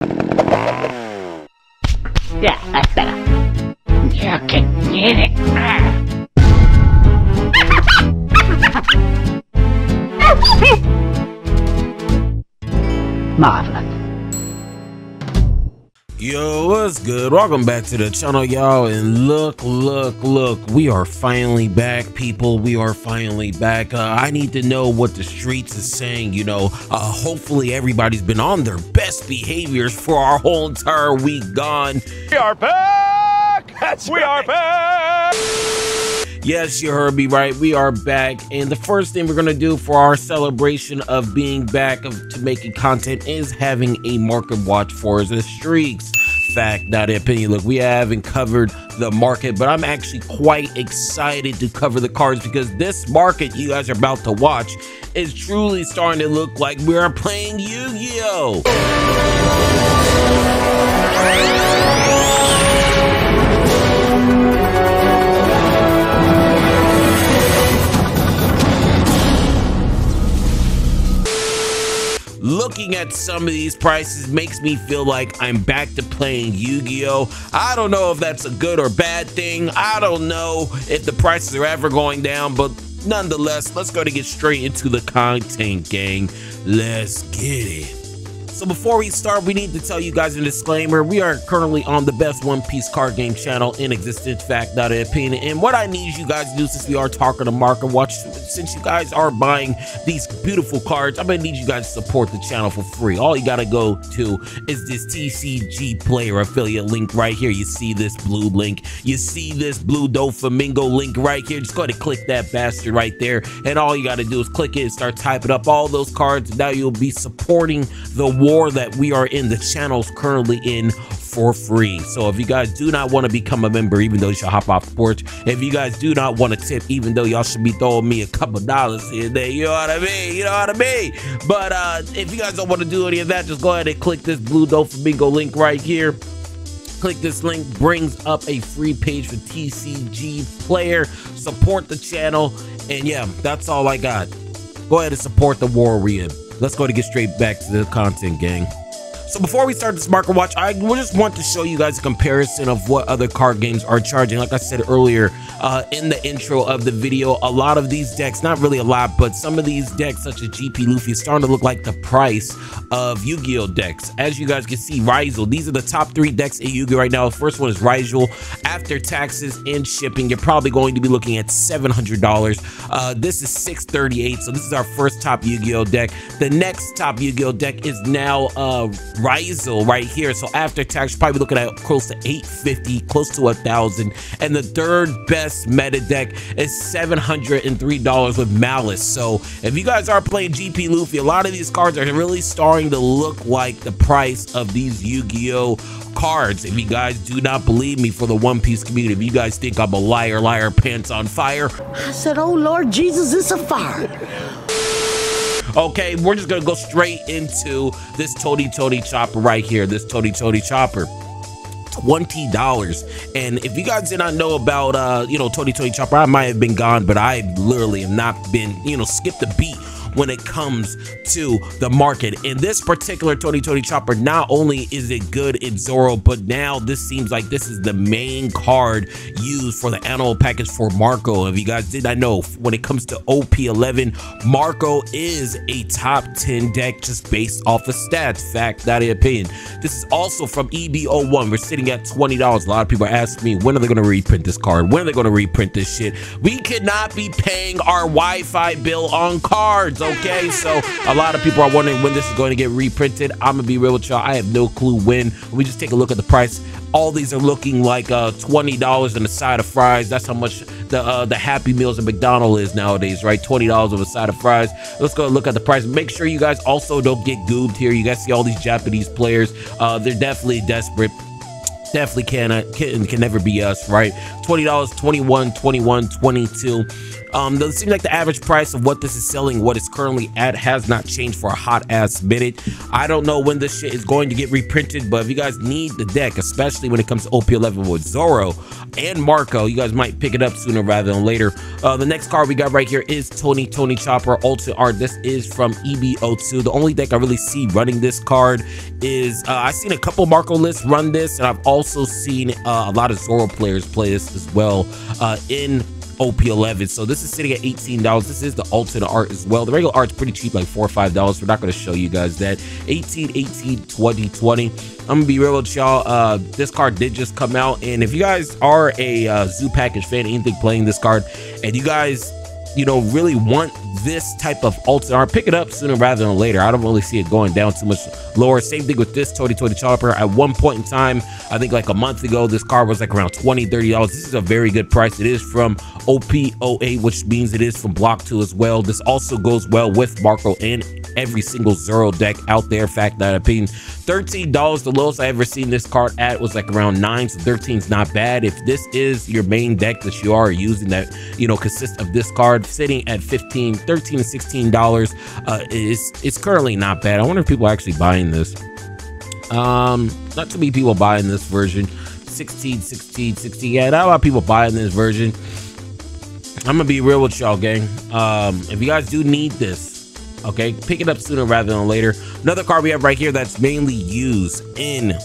Yeah, that's better. You can get it. Marvelous. Yo, what's good? Welcome back to the channel, y'all. And look, we are finally back, people. We are finally back. I need to know what the streets is saying, you know. Hopefully everybody's been on their best behaviors for our whole entire week gone. We are back! We are back! Yes, you heard me right. We are back, and the first thing we're gonna do for our celebration of being back to making content is having a market watch for the streaks. Fact, not opinion. Look, we haven't covered the market, but I'm actually quite excited to cover the cards because this market you guys are about to watch is truly starting to look like we are playing Yu-Gi-Oh! Looking at some of these prices makes me feel like I'm back to playing Yu-Gi-Oh! I don't know if that's a good or bad thing. I don't know if the prices are ever going down, but nonetheless, let's go to get straight into the content, gang. Let's get it. So before we start, we need to tell you guys a disclaimer. We are currently on the best One Piece card game channel in existence, fact, not an opinion. And what I need you guys to do, since we are talking to market watch, since you guys are buying these beautiful cards, I'm gonna need you guys to support the channel for free. All you gotta go to is this TCG player affiliate link right here. You see this blue link, you see this blue ďuuⱠⱠ link right here. Just go ahead and click that bastard right there, and all you gotta do is click it and start typing up all those cards. Now you'll be supporting the war that we are in, the channel's currently in, for free. So if you guys do not want to become a member, even though you should hop off the porch, if you guys do not want to tip, even though y'all should be throwing me a couple dollars here and there, you know what I mean, you know what I mean. But if you guys don't want to do any of that, just go ahead and click this blue ďuuⱠⱠ link right here. Click this link, brings up a free page for TCG player. Support the channel, and yeah, that's all I got. Go ahead and support the war we're in. Let's go to get straight back to the content, gang. So before we start this market watch, I just want to show you guys a comparison of what other card games are charging. Like I said earlier in the intro of the video, a lot of these decks, not really a lot, but some of these decks such as GP Luffy is starting to look like the price of Yu-Gi-Oh decks. As you guys can see, ṟ, these are the top 3 decks in Yu-Gi-Oh right now. The first one is ṟ. After taxes and shipping, you're probably going to be looking at $700. This is $638, so this is our first top Yu-Gi-Oh deck. The next top Yu-Gi-Oh deck is now ṟ right here, so after tax you're probably looking at close to $850, close to $1,000, and the third best meta deck is $703 with Malice. So if you guys are playing GP Luffy, a lot of these cards are really starting to look like the price of these Yu-Gi-Oh cards. If you guys do not believe me, for the One Piece community, if you guys think I'm a liar, pants on fire, I said, oh Lord Jesus, it's a fire. Okay, we're just gonna go straight into this Tony chopper right here. This Tony chopper, $20. And if you guys did not know about you know, Tony chopper, I might have been gone, but I literally have not been, you know, skipped a beat when it comes to the market. In this particular Tony chopper, not only is it good in Zoro, but now this seems like this is the main card used for the annual package for Marco. If you guys did not know, when it comes to OP11, Marco is a top 10 deck just based off of stats, fact, not an opinion. This is also from EB01. We're sitting at $20. A lot of people are asking me, when are they going to reprint this card? When are they going to reprint this shit? We cannot be paying our Wi-Fi bill on cards, okay? So a lot of people are wondering when this is going to get reprinted. I'm gonna be real with y'all, I have no clue when. We just take a look at the price. All these are looking like $20 and a side of fries. That's how much the Happy Meals at McDonald's is nowadays, right? $20 of a side of fries. Let's go look at the price. Make sure you guys also don't get goobed here. You guys see all these Japanese players, they're definitely desperate. definitely can never be us, right? $20, 21, 21, 22. It seems like the average price of what this is selling, what it's currently at, has not changed for a hot ass minute. I don't know when this shit is going to get reprinted, but if you guys need the deck, especially when it comes to OP11 with Zoro and Marco, you guys might pick it up sooner rather than later. The next card we got right here is Tony Chopper Ultimate Art. This is from EB02. The only deck I really see running this card is I've seen a couple Marco lists run this, and I've also seen a lot of Zoro players play this as well in OP11. So this is sitting at $18. This is the alternate art as well. The regular art's pretty cheap, like $4 or $5. We're not going to show you guys that. 18, 20, 20. I'm gonna be real with y'all. This card did just come out, and if you guys are a Zoo Package fan, anything playing this card, and you guys, you know, really want this type of alternate art, pick it up sooner rather than later. I don't really see it going down too much lower. Same thing with this Tony Chopper. At one point in time, I think like a month ago, this card was like around $20, $30. This is a very good price. It is from OP08, which means it is from Block 2 as well. This also goes well with Marco and every single Zoro deck out there. Fact that opinion. $13, the lowest I ever seen this card at was like around 9, so 13 is not bad. If this is your main deck that you are using that, you know, consists of this card, sitting at 13 to $16 it's currently not bad. I wonder if people are actually buying this. Not too many people buying this version. 16, yeah, not a lot of people buying this version. I'm gonna be real with y'all, gang. If you guys do need this, okay, pick it up sooner rather than later. Another card we have right here that's mainly used in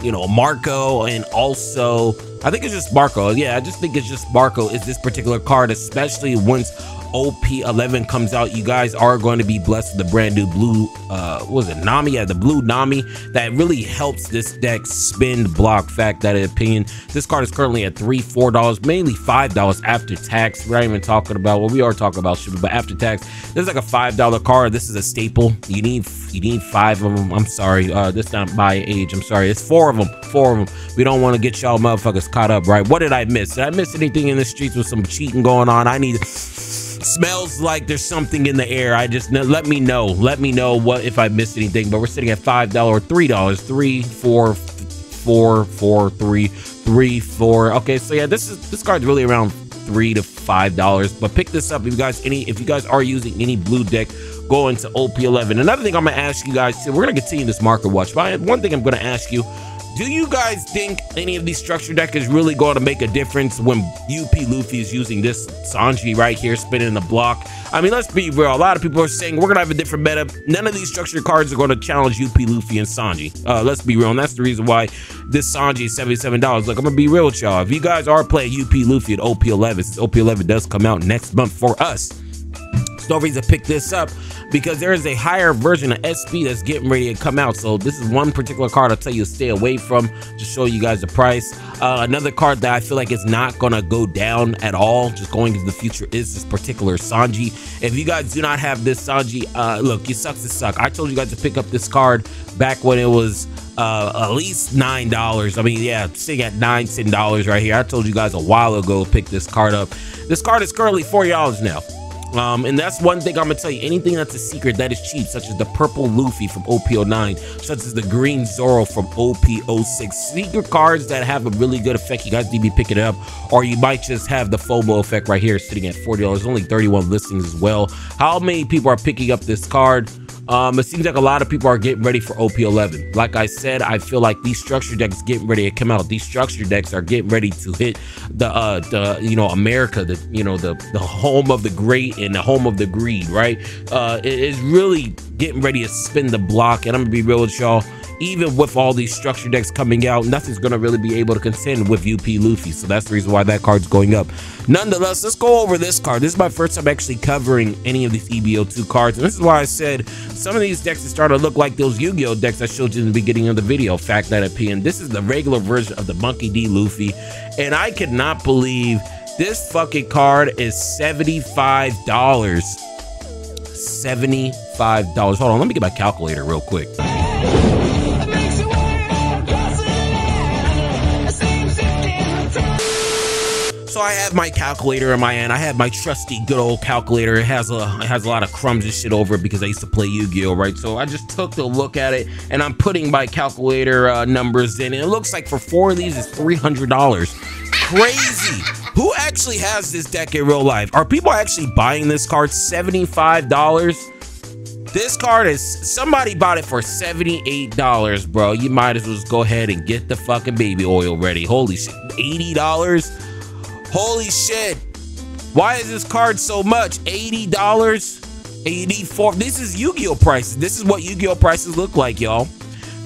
you know, Marco, and also I think it's just Marco. Yeah, I just think it's just Marco is this particular card, especially once OP11 comes out. You guys are going to be blessed with the brand new blue what was it, Nami? Yeah, the blue Nami that really helps this deck spin block. Fact that opinion. This card is currently at $3, $4, mainly $5 after tax. We're not even talking about, well, we are talking about shipping, but after tax, this is like a $5 card. This is a staple. You need 5 of them. I'm sorry, this is not by age. I'm sorry, it's 4 of them. We don't want to get y'all motherfuckers caught up, right? What did I miss? Did I miss anything in the streets with some cheating going on? I need, smells like there's something in the air. I just, let me know what if I missed anything. But we're sitting at $5 or $3, 3, 4, 4, 4, 3, 3, 4. Okay, so yeah, this card's really around $3 to $5. But pick this up if you guys are using any blue deck going to OP11. Another thing I'm gonna ask you guys too, we're gonna continue this market watch, but one thing I'm gonna ask you, do you guys think any of these structure decks is really going to make a difference when UP Luffy is using this Sanji right here spinning the block? I mean, let's be real. A lot of people are saying we're going to have a different meta. None of these structured cards are going to challenge UP Luffy and Sanji. Let's be real. And that's the reason why this Sanji is $77. Look, I'm going to be real with y'all. If you guys are playing UP Luffy at OP11, since OP11 does come out next month for us, there's no reason to pick this up, because there is a higher version of SP that's getting ready to come out. So this is one particular card I'll tell you to stay away from, to show you guys the price. Another card that I feel like is not gonna go down at all, just going into the future, is this particular Sanji. If you guys do not have this Sanji, look, you suck to suck. I told you guys to pick up this card back when it was at least $9. I mean, yeah, sitting at $9, $10 right here. I told you guys a while ago to pick this card up. This card is currently $40 now. And that's one thing I'm gonna tell you. Anything that's a secret that is cheap, such as the purple Luffy from OP09, such as the green Zoro from OP06, secret cards that have a really good effect, you guys need to be picking it up. Or you might just have the FOMO effect right here sitting at $40. Only 31 listings as well. How many people are picking up this card? It seems like a lot of people are getting ready for OP11. Like I said, I feel like these structure decks getting ready to come out. These structure decks are getting ready to hit the you know, America, the home of the great and the home of the greed, right? It is really getting ready to spin the block. And I'm gonna be real with y'all, even with all these structure decks coming out, nothing's gonna really be able to contend with UP Luffy. So that's the reason why that card's going up. Nonetheless, let's go over this card. This is my first time actually covering any of these EB02 cards, and this is why I said some of these decks are starting to look like those Yu-Gi-Oh decks I showed you in the beginning of the video. Fact that opinion. This is the regular version of the Monkey D Luffy, and I could not believe this fucking card is $75. $75. Hold on, let me get my calculator real quick. So I have my calculator in my hand. I have my trusty good old calculator. It has a lot of crumbs and shit over it because I used to play Yu-Gi-Oh, right? So I just took a look at it and I'm putting my calculator numbers in, and it looks like for 4 of these is $300. Crazy. Who actually has this deck in real life? Are people actually buying this card? $75? This card is, somebody bought it for $78, bro. You might as well just go ahead and get the fucking baby oil ready. Holy shit, $80? Holy shit. Why is this card so much? $80? 84. This is Yu-Gi-Oh prices. This is what Yu-Gi-Oh prices look like, y'all.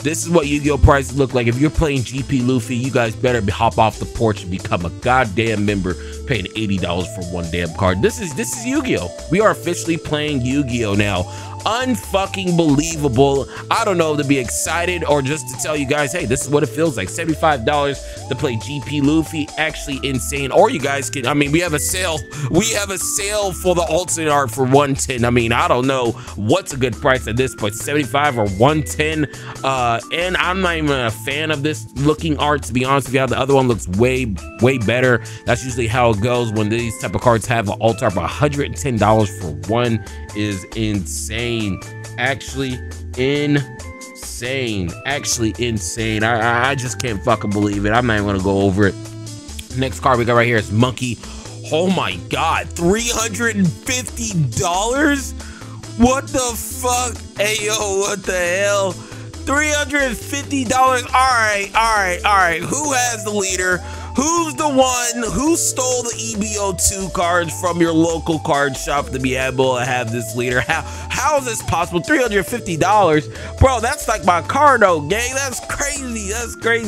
This is what Yu-Gi-Oh prices look like. If you're playing GP Luffy, you guys better hop off the porch and become a goddamn member, paying $80 for one damn card. This is Yu-Gi-Oh. We are officially playing Yu-Gi-Oh now. Unfucking believable. I don't know, to be excited or just to tell you guys, hey, this is what it feels like. $75 to play GP Luffy. Actually insane. Or you guys can, I mean, we have a sale. We have a sale for the alternate art for $110. I mean, I don't know what's a good price at this point, $75 or $110. And I'm not even a fan of this looking art, to be honest with you. The other one looks way better. That's usually how it goes when these type of cards have an alt art. But $110 for one is insane. Actually insane. I just can't fucking believe it. I'm not even gonna go over it. Next card we got right here is Monkey. Oh my god, $350? What the fuck? Hey yo, what the hell? $350? All right. Who has the leader? Who's the one who stole the EB02 cards from your local card shop to be able to have this leader? How is this possible? $350? Bro, that's like my Cardo, gang. That's crazy.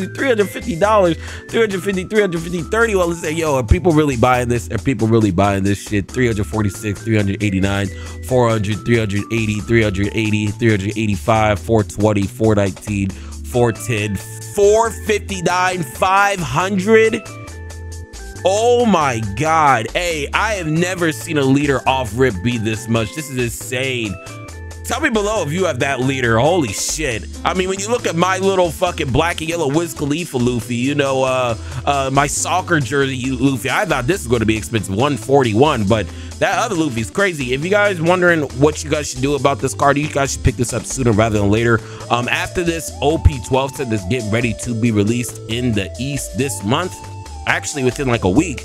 $350. 350, 30. Well, let's say, yo, are people really buying this? Are people really buying this shit? 346, 389, 400, 380, 385, 420, 419, 410, 459, 500. Oh my god. Hey, I have never seen a leader off rip be this much. This is insane. Tell me below if you have that leader. Holy shit. I mean, when you look at my little fucking black and yellow Wiz Khalifa Luffy, you know, my soccer jersey Luffy, I thought this was going to be expensive, $141, but that other Luffy is crazy. If you guys wondering what you guys should do about this card, you guys should pick this up sooner rather than later. After this OP12 set is getting ready to be released in the East this month, actually within like a week,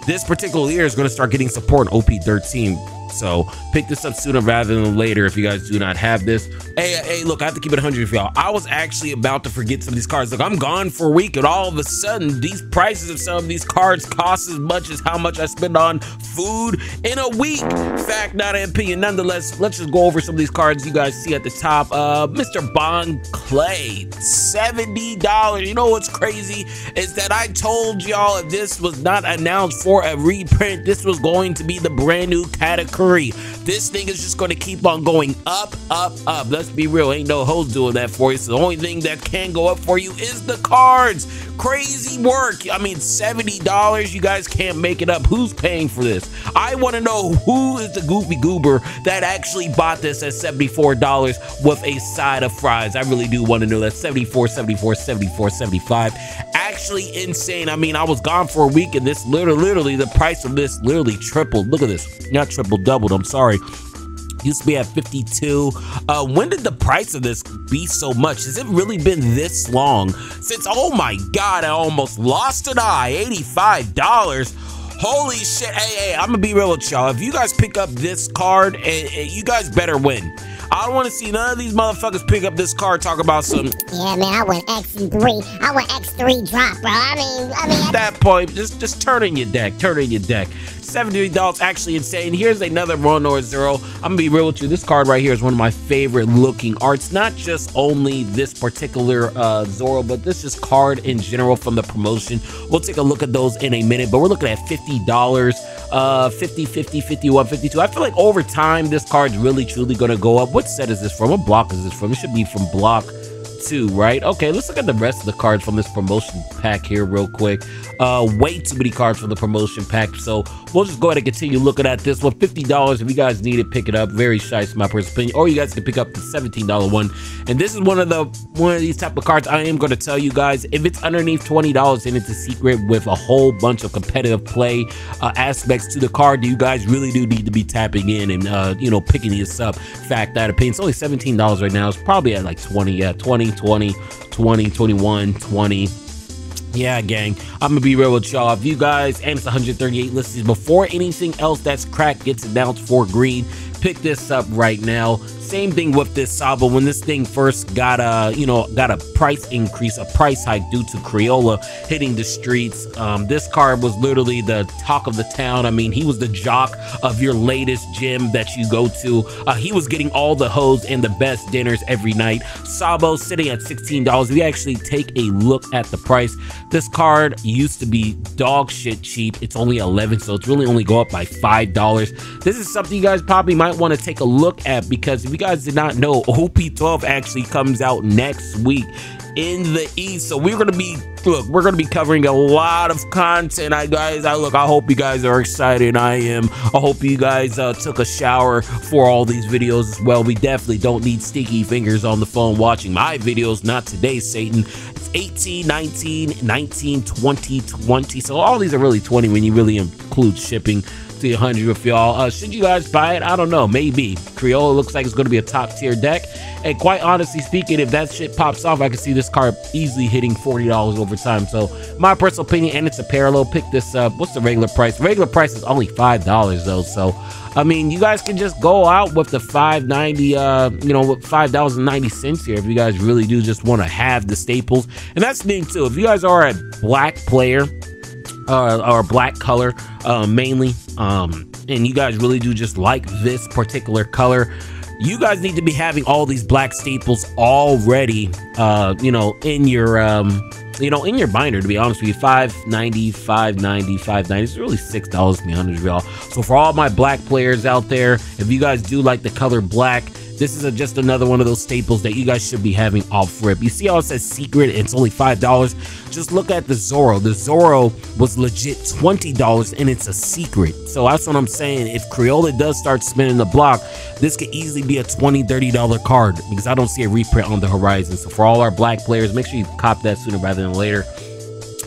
this particular leader is going to start getting support in OP13. So pick this up sooner rather than later if you guys do not have this. Hey, look, I have to keep it 100 for y'all. I was actually about to forget some of these cards. Look, I'm gone for a week, and all of a sudden, these prices of some of these cards cost as much as how much I spend on food in a week. Fact, not an opinion. Nonetheless, let's just go over some of these cards you guys see at the top. Mr. Bond Clay, $70. You know what's crazy is that I told y'all if this was not announced for a reprint, this was going to be the brand new category. This thing is just going to keep on going up. Let's be real, ain't no hoes doing that for you. So the only thing that can go up for you is the cards. Crazy work. I mean, $70, you guys can't make it up. Who's paying for this? I want to know who is the goofy goober that actually bought this at $74 with a side of fries. I really do want to know that. $74, $75. Actually insane. I mean, I was gone for a week and this literally the price of this literally tripled. Look at this. Not triple, doubled. I'm sorry. Used to be at 52. When did the price of this be so much? Has it really been this long since? Oh my god, I almost lost an eye. $85. Holy shit. Hey, I'm gonna be real with y'all. If you guys pick up this card, you guys better win. I don't want to see none of these motherfuckers pick up this card, talk about some. Yeah, man, I went X and 3. I went X3 drop, bro. I mean. At that point, just turn in your deck. $78, actually insane. Here's another Ronor Zero. I'm gonna be real with you. This card right here is one of my favorite looking arts. Not just only this particular Zoro, but this just card in general from the promotion. We'll take a look at those in a minute, but we're looking at $50. 50, 50, 51, 52. I feel like over time, this card's really truly gonna go up. What set is this from? What block is this from? It should be from block 2, right? Okay, let's look at the rest of the cards from this promotion pack here real quick. Way too many cards from the promotion pack, so we'll just go ahead and continue looking at this one. $50. If you guys need it, pick it up. Very shy, in my personal opinion. Or you guys can pick up the $17 one. And this is one of these type of cards I am going to tell you guys, if it's underneath $20 and it's a secret with a whole bunch of competitive play aspects to the card, you guys really do need to be tapping in and you know, picking this up. Fact, that opinion, it's only $17 right now. It's probably at like 20, yeah, 20, 20, 20, 21, 20. Yeah, gang, I'm gonna be real with y'all. If you guys, and it's 138 listings, before anything else that's cracked gets announced for green, pick this up right now. Same thing with this Saba. When this thing first got a price increase, a price hike due to Crayola hitting the streets, this card was literally the talk of the town. I mean, he was the jock of your latest gym that you go to. He was getting all the hoes and the best dinners every night. Sabo sitting at $16. We actually take a look at the price. This card used to be dog shit cheap. It's only 11, so it's really only go up by $5. This is something you guys probably might want to take a look at, because if you guys did not know, OP12 actually comes out next week in the East. So we're gonna be covering a lot of content. I hope you guys are excited. I am. I hope you guys took a shower for all these videos as well. We definitely don't need sticky fingers on the phone watching my videos. Not today, Satan. It's 18, 19, 19, 20, 20. So all these are really 20 when you really include shipping to 100 with y'all. Should you guys buy it? I don't know. Maybe. Crayola looks like it's going to be a top tier deck. And quite honestly speaking, if that shit pops off, I can see this card easily hitting $40 over time. So my personal opinion, and it's a parallel, pick this up. What's the regular price? Regular price is only $5 though. So I mean, you guys can just go out with the $5.90, you know, with $5.90 here if you guys really do just want to have the staples. And that's the thing too. If you guys are a black player, or black color mainly, and you guys really do just like this particular color, you guys need to be having all these black staples already, you know, in your in your binder, to be honest with you. $5.90, $5.90, $5.90. It's really $6 to be honest with y'all. So for all my black players out there, if you guys do like the color black, this is just another one of those staples that you guys should be having off rip. You see how it says secret? It's only $5. Just look at the Zorro. The Zorro was legit $20 and it's a secret. So that's what I'm saying. If Crayola does start spinning the block, this could easily be a $20, $30 card, because I don't see a reprint on the horizon. So for all our black players, make sure you cop that sooner rather than later.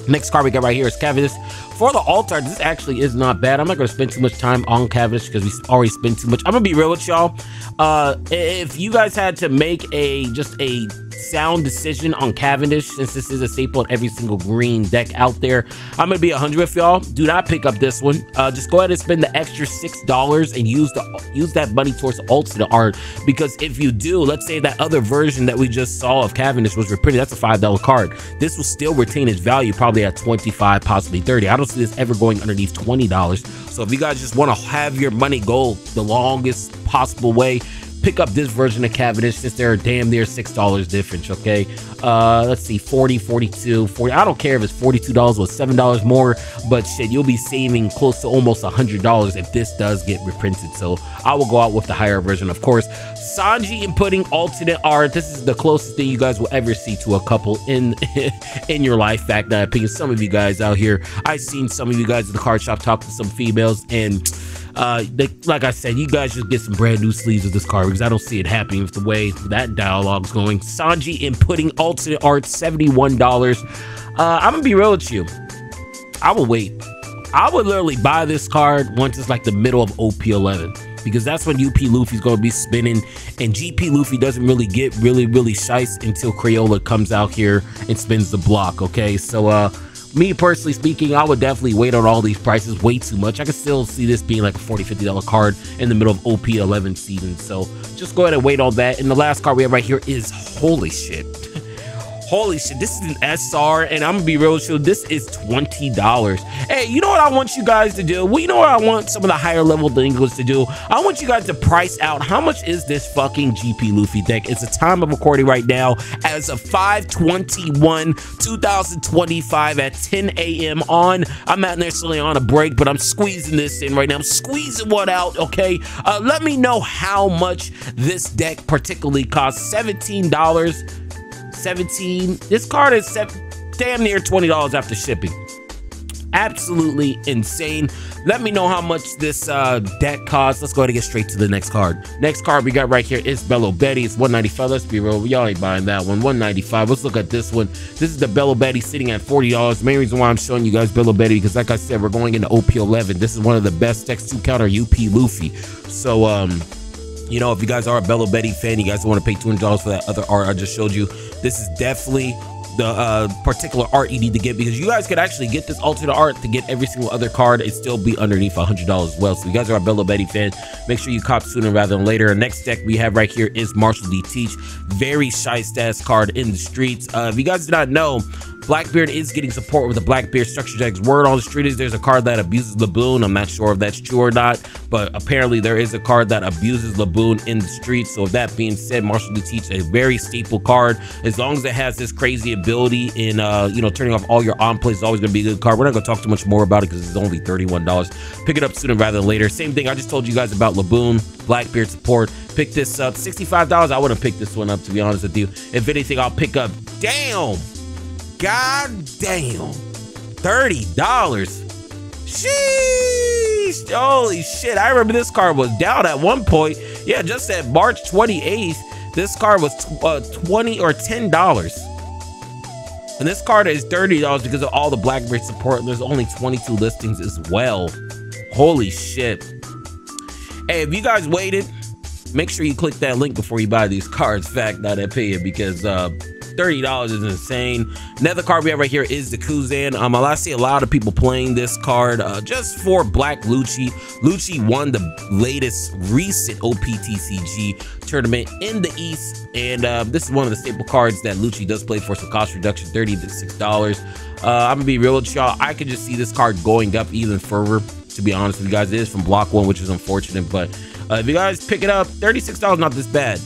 Next card we got right here is Cavendish. For the alt art, this actually is not bad. I'm not going to spend too much time on Cavendish because we already spent too much. I'm going to be real with y'all. If you guys had to make just a sound decision on Cavendish, since this is a staple in every single green deck out there, I'm going to be 100 with y'all. Do not pick up this one. Just go ahead and spend the extra $6 and use that money towards the alternate art, because if you do, let's say that other version that we just saw of Cavendish was reprinted, that's a $5 card. This will still retain its value probably at $25, possibly $30. I don't see this ever going underneath $20. So if you guys just want to have your money go the longest possible way, pick up this version of Cavendish, since they're damn near $6 difference. Okay, let's see, 40, 42, 40. I don't care if it's $42 or $7 more, but shit, you'll be saving close to almost $100 if this does get reprinted. So I will go out with the higher version, of course. Sanji inputting alternate art. This is the closest thing you guys will ever see to a couple in your life. Fact, that opinion. Some of you guys out here, I've seen some of you guys in the card shop talk to some females, and like I said, you guys just get some brand new sleeves of this card, because I don't see it happening with the way that dialogue's going. Sanji inputting alternate art, $71. I'm gonna be real with you. I will wait. I would literally buy this card once it's like the middle of OP11, because that's when UP Luffy's gonna be spinning, and GP Luffy doesn't really get really shice until Crayola comes out here and spins the block. Okay, so me personally speaking, I would definitely wait on all these prices way too much. I can still see this being like a $40, $50 card in the middle of OP11 season. So just go ahead and wait on that. And the last card we have right here is, holy shit. Holy shit, this is an SR, and I'm gonna be real with you, this is $20. Hey, you know what I want you guys to do? Well, you know what I want some of the higher level delinquents to do? I want you guys to price out how much is this fucking GP Luffy deck. It's the time of recording right now as of 5/21/2025 at 10 a.m. on. I'm not necessarily on a break, but I'm squeezing this in right now. I'm squeezing one out, okay? Let me know how much this deck particularly costs. $17. 17. This card is damn near $20 after shipping. Absolutely insane. Let me know how much this deck costs. Let's go ahead and get straight to the next card. Next card we got right here is Bello Betty. It's $195. Let's be real, y'all ain't buying that one. $195. Let's look at this one. This is the Bello Betty sitting at $40. The main reason why I'm showing you guys Bello Betty, because like I said, we're going into OP11. This is one of the best decks to counter UP Luffy. So you know, if you guys are a Bello Betty fan, you guys want to pay $200 for that other art I just showed you, this is definitely the particular art you need to get, because you guys could actually get this alternate art to get every single other card. It'd still be underneath $100 as well. So if you guys are a Bello Betty fan, make sure you cop sooner rather than later. Next deck we have right here is Marshall D. Teach. Very shy-stash card in the streets. If you guys do not know, Blackbeard is getting support with the Blackbeard structure decks. Word on the street is there's a card that abuses Laboon. I'm not sure if that's true or not, but apparently there is a card that abuses Laboon in the streets. So with that being said, Marshall D. Teach, a very staple card. As long as it has this crazy ability in you know, turning off all your on plays, is always going to be a good card. We're not going to talk too much more about it because it's only $31. Pick it up sooner rather than later. Same thing I just told you guys about Laboon, Blackbeard support. Pick this up. $65. I wouldn't pick this one up, to be honest with you. If anything, I'll pick up, damn, god damn, $30. Sheesh, holy shit. I remember this card was down at one point. Yeah, just at March 28th, this card was $20 or $10. And this card is $30 because of all the Blackbeard support. There's only 22 listings as well. Holy shit. Hey, if you guys waited, make sure you click that link before you buy these cards. Fact, not opinion, because $30 is insane. Another card we have right here is the Kuzan. I see a lot of people playing this card just for Black Lucci. Lucci won the latest recent OPTCG tournament in the East, and this is one of the staple cards that Lucci does play for some cost reduction, $30 to $6. I'm gonna be real with y'all. I could just see this card going up even further, to be honest with you guys. It is from Block 1, which is unfortunate, but if you guys pick it up, $36, not this bad.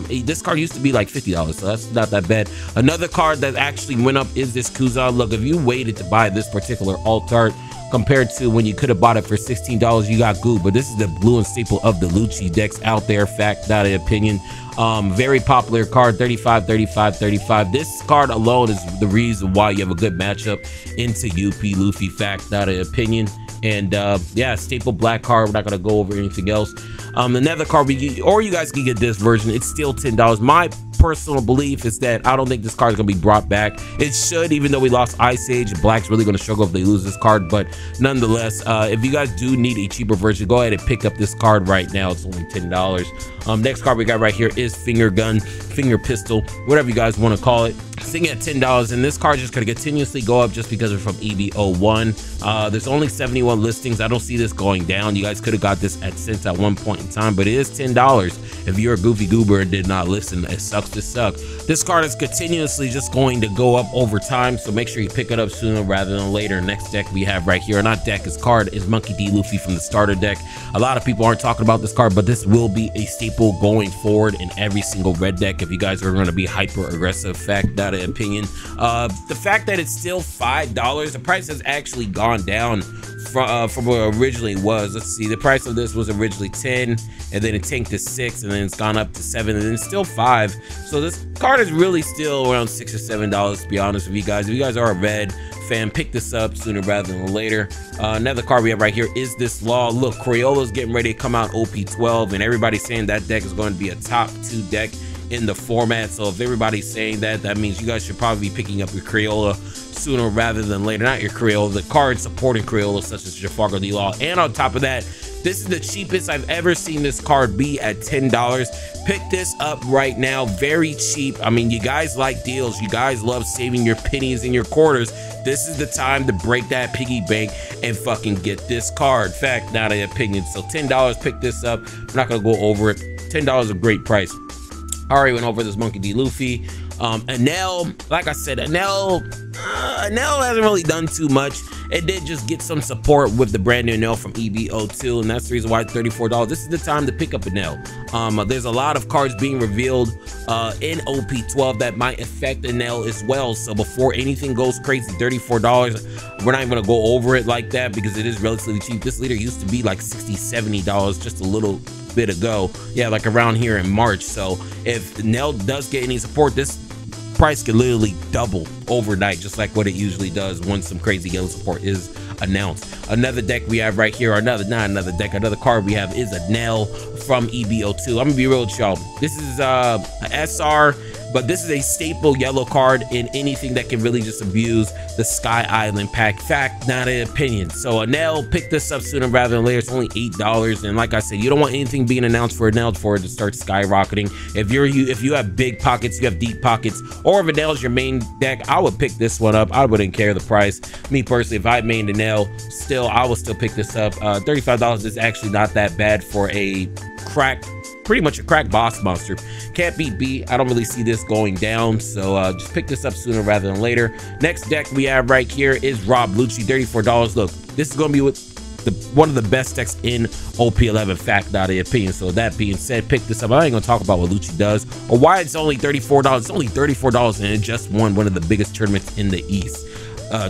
This card used to be like $50, so that's not that bad. Another card that actually went up is this Kuzan. Look, if you waited to buy this particular alt art compared to when you could have bought it for $16, you got good. But this is the blue and staple of the Lucci decks out there. Fact, not an opinion. Very popular card, 35, 35, 35. This card alone is the reason why you have a good matchup into UP Luffy. Fact, not an opinion. And yeah, staple black card. We're not gonna go over anything else. Another card or you guys can get this version. It's still $10. My personal belief is that I don't think this card is gonna be brought back. It should, even though we lost Ice Age. Black's really gonna struggle if they lose this card, but nonetheless, if you guys do need a cheaper version, go ahead and pick up this card right now. It's only $10. Next card we got right here is Finger Gun, Finger Pistol, whatever you guys want to call it. Sitting at $10, and this card is just going to continuously go up just because it's from EB01. There's only 71 listings. I don't see this going down. You guys could have got this at cents at one point in time, but it is $10. If you're a goofy goober and did not listen, it sucks to suck. This card is continuously just going to go up over time, so make sure you pick it up sooner rather than later. Next deck we have right here, not deck, is card, is Monkey D. Luffy from the starter deck. A lot of people aren't talking about this card, but this will be a staple going forward in every single red deck if you guys are going to be hyper aggressive. Fact, not an opinion. The fact that it's still $5, the price has actually gone down from what it originally was. Let's see, the price of this was originally 10, and then it tanked to 6, and then it's gone up to 7, and then it's still 5. So this card is really still around $6 or $7, to be honest with you guys. If you guys are a red fan, pick this up sooner rather than later. Another card we have right here is this Law. Look, Crayola's getting ready to come out OP12, and everybody's saying that deck is going to be a top 2 deck in the format. So if everybody's saying that, that means you guys should probably be picking up your Crayola sooner rather than later. Not your Crayola, the cards supporting Crayola, such as Jafar the Law. And on top of that, this is the cheapest I've ever seen this card be at $10. Pick this up right now, very cheap. I mean, you guys like deals, you guys love saving your pennies and your quarters. This is the time to break that piggy bank and fucking get this card. Fact, not an opinion. So $10, pick this up. I'm not gonna go over it. $10 is a great price. I already went over this Monkey D. Luffy. Enel, like I said, Enel hasn't really done too much. It did just get some support with the brand new Enel from EB02, and that's the reason why it's $34. This is the time to pick up Enel. There's a lot of cards being revealed in OP12 that might affect Enel as well. So before anything goes crazy, $34, we're not even gonna go over it like that because it is relatively cheap. This leader used to be like $60, $70 just a little bit ago. Yeah, like around here in March. So if Nell does get any support, this price could literally double overnight, just like what it usually does when some crazy yellow support is announced. Another deck we have right here, another card we have is a Nail from EB02. I'm gonna be real with y'all. This is a SR, but this is a staple yellow card in anything that can really just abuse the Sky Island pack. Fact, not an opinion. So a Nail, pick this up sooner rather than later. It's only $8, and like I said, you don't want anything being announced for a Nail for it to start skyrocketing. If you have big pockets, you have deep pockets, or if a Nail is your main deck, I would pick this one up. I wouldn't care the price. Me personally, if I mained a Nail, I would still pick this up. $35 is actually not that bad for a pretty much a crack boss monster. Can't beat B. I don't really see this going down, so just pick this up sooner rather than later. Next deck we have right here is ďauⱠⱠ $34. Look, this is gonna be one of the best decks in OP11. Fact, not an opinion. So that being said, pick this up. I ain't gonna talk about what Lucci does or why it's only $34. It's only $34, and it just won one of the biggest tournaments in the East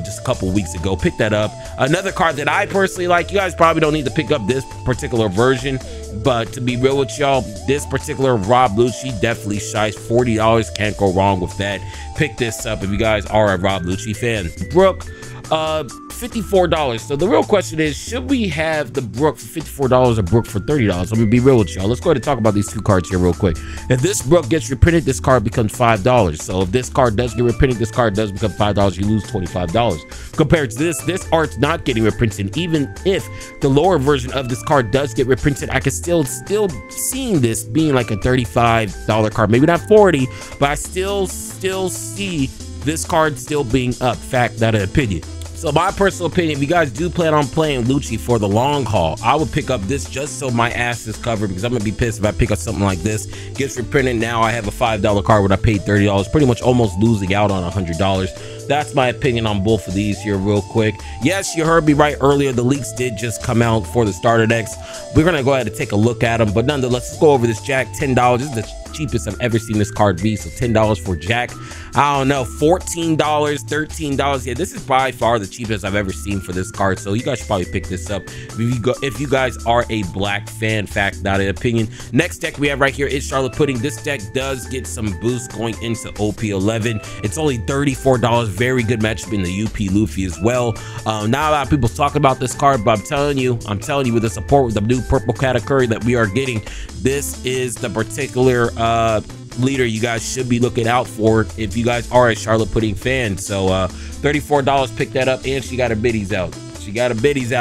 just a couple weeks ago. Pick that up. Another card that I personally like, you guys probably don't need to pick up this particular version, but to be real with y'all, this particular ďauⱠⱠ definitely shines. $40, can't go wrong with that. Pick this up if you guys are a ďauⱠⱠ fan. Brook, $54. So the real question is, should we have the Brook for $54 or Brook for $30? I'm gonna be real with y'all. Let's go ahead and talk about these two cards here real quick. If this Brook gets reprinted, this card becomes $5. So if this card does get reprinted, this card does become $5. You lose $25. Compared to this art's not getting reprinted. Even if the lower version of this card does get reprinted, I could still seeing this being like a $35 card, maybe not 40, but I still see this card still being up. Fact, not an opinion. So my personal opinion, if you guys do plan on playing Lucci for the long haul, I would pick up this just so my ass is covered, because I'm gonna be pissed if I pick up something like this, gets reprinted. Now I have a $5 card when I paid $30, pretty much almost losing out on $100. That's my opinion on both of these here real quick. Yes, you heard me right earlier. The leaks did just come out for the starter decks. We're gonna go ahead and take a look at them, but nonetheless, let's go over this Jack. $10. This is the cheapest I've ever seen this card be. So $10 for Jack. I don't know, $14, $13. Yeah, this is by far the cheapest I've ever seen for this card. So you guys should probably pick this up if you guys are a black fan. Fact, not an opinion. Next deck we have right here is Charlotte Pudding. This deck does get some boost going into OP11. It's only $34. Very good matchup in the UP Luffy as well. Not a lot of people talking about this card, but I'm telling you, with the support with the new purple category that we are getting, this is the particular leader you guys should be looking out for if you guys are a Charlotte Pudding fan. So $34, pick that up, and she got her biddies out. She got the biddies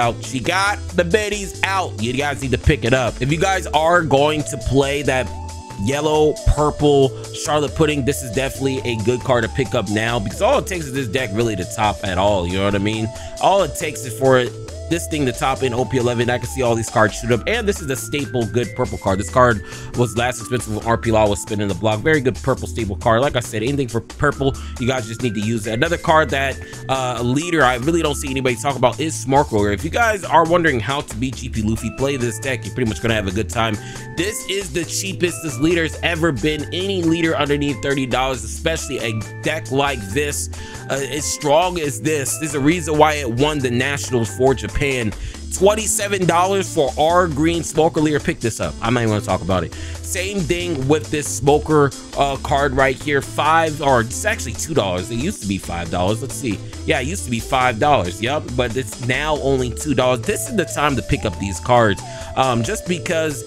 out. You guys need to pick it up. If you guys are going to play that yellow purple Charlotte Pudding, this is definitely a good card to pick up now, because all it takes is this deck really to top at all. You know what I mean? All it takes is for this thing to top in OP11. I can see all these cards shoot up, and this is a staple good purple card. This card was last expensive when RP Law was spinning the block. Very good purple staple card. Like I said, anything for purple, you guys just need to use it. Another card that leader I really don't see anybody talk about is Smarkler. If you guys are wondering how to beat GP Luffy, play this deck. You're pretty much gonna have a good time. This is the cheapest this leader's ever been. Any leader underneath $30, especially a deck like this, as strong as this. There's a reason why it won the Nationals for Japan. $27 for our green Smoker leader. Pick this up. I'm not even gonna talk about it. Same thing with this Smoker card right here. It's actually $2. It used to be $5. Let's see. Yeah, it used to be $5. Yep, but it's now only $2. This is the time to pick up these cards. Just because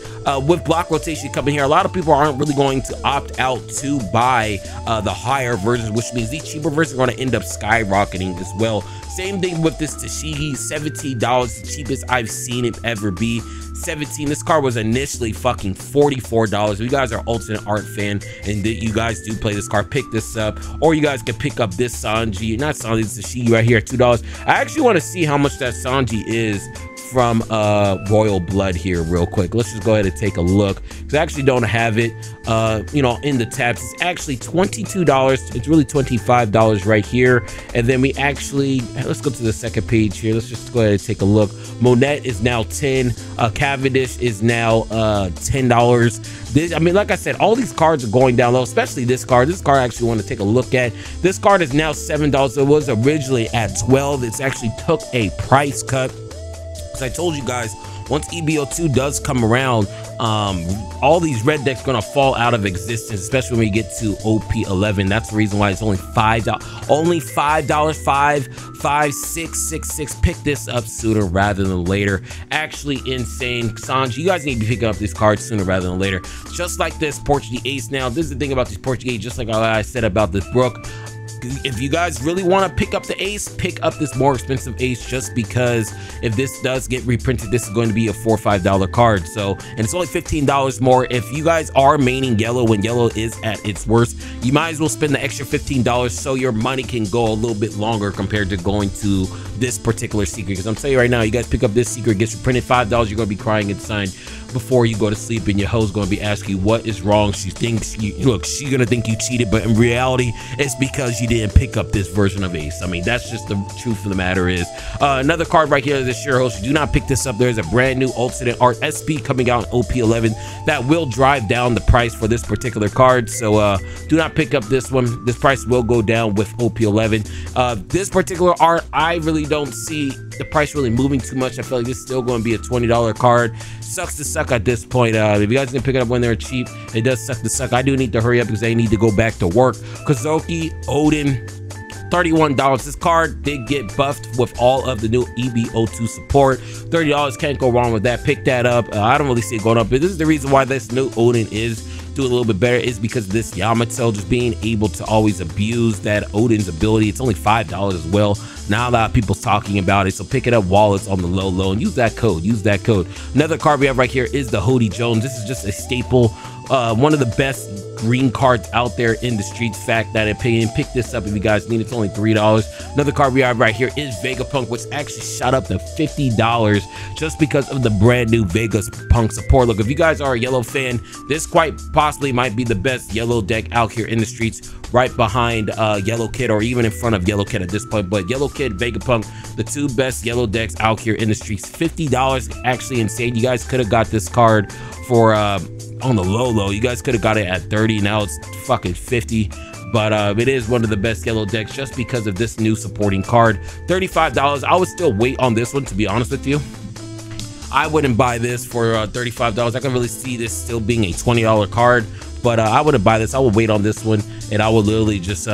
with block rotation coming here, a lot of people aren't really going to opt out to buy the higher versions, which means these cheaper versions are going to end up skyrocketing as well. Same thing with this TCG, $17, the cheapest I've seen it ever be. 17. This card was initially fucking $44. If you guys are Ultimate Art fan and you guys do play this card, pick this up. Or you guys can pick up this Sanji, not Sanji, this TCG right here at $2. I actually want to see how much that Sanji is from Royal Blood here real quick. Let's just go ahead and take a look, because I actually don't have it you know, in the tabs. It's actually $22. It's really $25 right here. And then we actually, let's go to the second page here. Let's just go ahead and take a look. Monette is now 10. Cavendish is now $10. This, I mean, like I said, all these cards are going down low, especially this card. This card I actually want to take a look at. This card is now $7. It was originally at $12. It's actually took a price cut. I told you guys once EB02 does come around, all these red decks gonna fall out of existence, especially when we get to OP11. That's the reason why it's only $5. Only $5. 55666. Pick this up sooner rather than later. Actually insane. Sanj, you guys need to pick up these cards sooner rather than later. Just like this Portuguese Ace. Now, this is the thing about these Portuguese, just like I said about this Brook. If you guys really want to pick up the Ace, pick up this more expensive Ace, just because if this does get reprinted, this is going to be a $4 or $5 card. So, and it's only $15 more. If you guys are maining yellow when yellow is at its worst, you might as well spend the extra $15 so your money can go a little bit longer compared to going to this particular secret. Because I'm telling you right now, you guys pick up this secret, gets reprinted $5, you're going to be crying inside before you go to sleep, and your host going to be asking you what is wrong. She thinks you, look, she's going to think you cheated, but in reality, it's because you didn't pick up this version of Ace. I mean, that's just the truth of the matter is. Another card right here, this your host. Do not pick this up. There's a brand new alternate art SP coming out in OP11 that will drive down the price for this particular card. So do not pick up this one. This price will go down with OP11. This particular art, I really don't see the price really moving too much. I feel like this is still going to be a $20 card. Sucks to suck at this point. If you guys didn't pick it up when they're cheap, it does suck to suck. I do need to hurry up because I need to go back to work. Kazoki, Odin, $31. This card did get buffed with all of the new EB02 support. $30, can't go wrong with that. Pick that up. I don't really see it going up, but this is the reason why this new Odin is doing a little bit better, is because of this Yamato just being able to always abuse that Odin's ability. It's only $5 as well. Now a lot of people's talking about it, so pick it up while it's on the low and use that code. Another card we have right here is the Hoodie Jones. This is just a staple, one of the best green cards out there in the streets. Fact, that opinion. Pick this up if you guys need it. It's only $3. Another card we have right here is Vegapunk, which actually shot up to $50 just because of the brand new Vegapunk support. Look, if you guys are a yellow fan, this quite possibly might be the best yellow deck out here in the streets, right behind Yellow Kid, or even in front of Yellow Kid at this point. But Yellow Kid, Vegapunk, the two best yellow decks out here in the streets. $50, actually insane. You guys could have got this card for on the low. You guys could have got it at 30. Now it's fucking 50. But it is one of the best yellow decks just because of this new supporting card. $35. I would still wait on this one, to be honest with you. I wouldn't buy this for $35. I can really see this still being a $20 card, but I wouldn't buy this. I would wait on this one, and I would literally just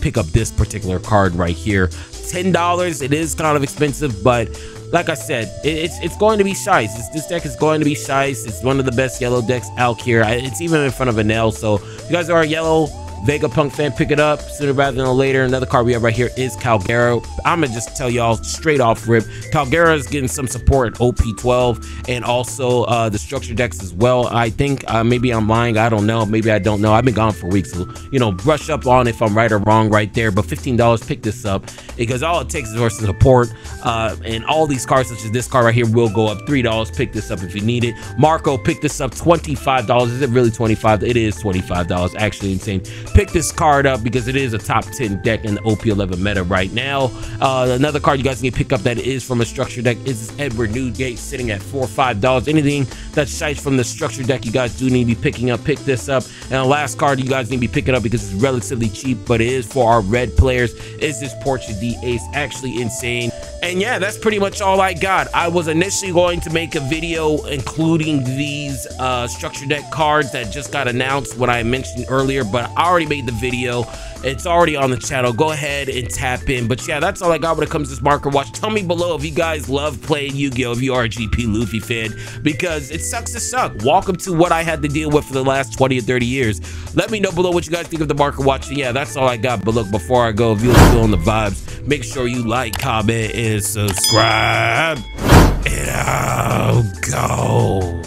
pick up this particular card right here. $10. It is kind of expensive, but like I said, it's going to be shice. This deck is going to be shice. It's one of the best yellow decks out here. It's even in front of Vanel. So if you guys are a yellow Vegapunk fan, pick it up sooner rather than later. Another card we have right here is Calgara. I'm gonna just tell y'all straight off rip, Calgara is getting some support at OP12 and also the structure decks as well. I think maybe I'm lying, I don't know, maybe I don't know. I've been gone for weeks, so you know, brush up on if I'm right or wrong right there. But $15, pick this up, because all it takes is for support, and all these cards such as this card right here will go up $3. Pick this up if you need it. Marco, pick this up, $25. Is it really $25? It is $25, actually insane. Pick this card up because it is a top 10 deck in the OP11 meta right now. Another card you guys need to pick up that is from a structure deck is this Edward Newgate, sitting at $4 or $5. Anything that's shites from the structure deck, you guys do need to be picking up. Pick this up. And the last card you guys need to be picking up because it's relatively cheap, but it is for our red players, is this Portuguese Ace. Actually insane. And yeah, that's pretty much all I got. I was initially going to make a video including these structure deck cards that just got announced, what I mentioned earlier, but I already made the video. It's already on the channel. Go ahead and tap in. But yeah, that's all I got when it comes to this marker watch. Tell me below if you guys love playing Yu-Gi-Oh! If you are a GP Luffy fan, because it sucks to suck. Welcome to what I had to deal with for the last 20 or 30 years. Let me know below what you guys think of the marker watch. And yeah, that's all I got. But look, before I go, if you're still on the vibes, make sure you like, comment, and subscribe. And I'll go.